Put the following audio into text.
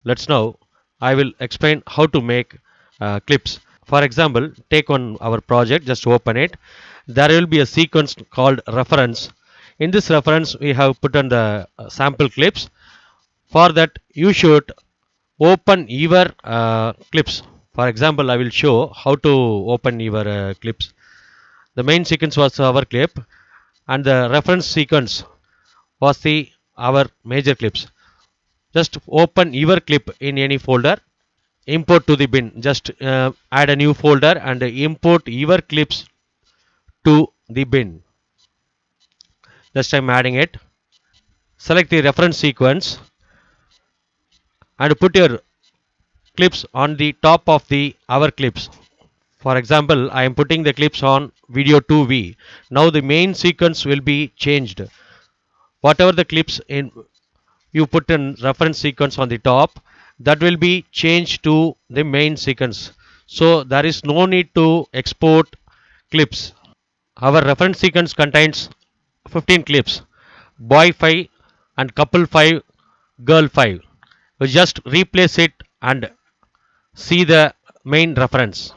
Let's now I will explain how to make clips. For example, take on our project, just open it. There will be a sequence called reference. In this reference, we have put on the sample clips. For that, you should open your clips. For example, I will show how to open your clips. The main sequence was our clip, and the reference sequence was the our major clips. Just open your clip in any folder, import to the bin. Just add a new folder and import your clips to the bin. Just I'm adding it. Select the reference sequence and put your clips on the top of the our clips. For example, I am putting the clips on video 2v. Now the main sequence will be changed. Whatever the clips in you put in reference sequence on the top, that will be changed to the main sequence. So there is no need to export clips. Our reference sequence contains 15 clips, boy 5 and couple 5, girl 5. We just replace it and see the main reference.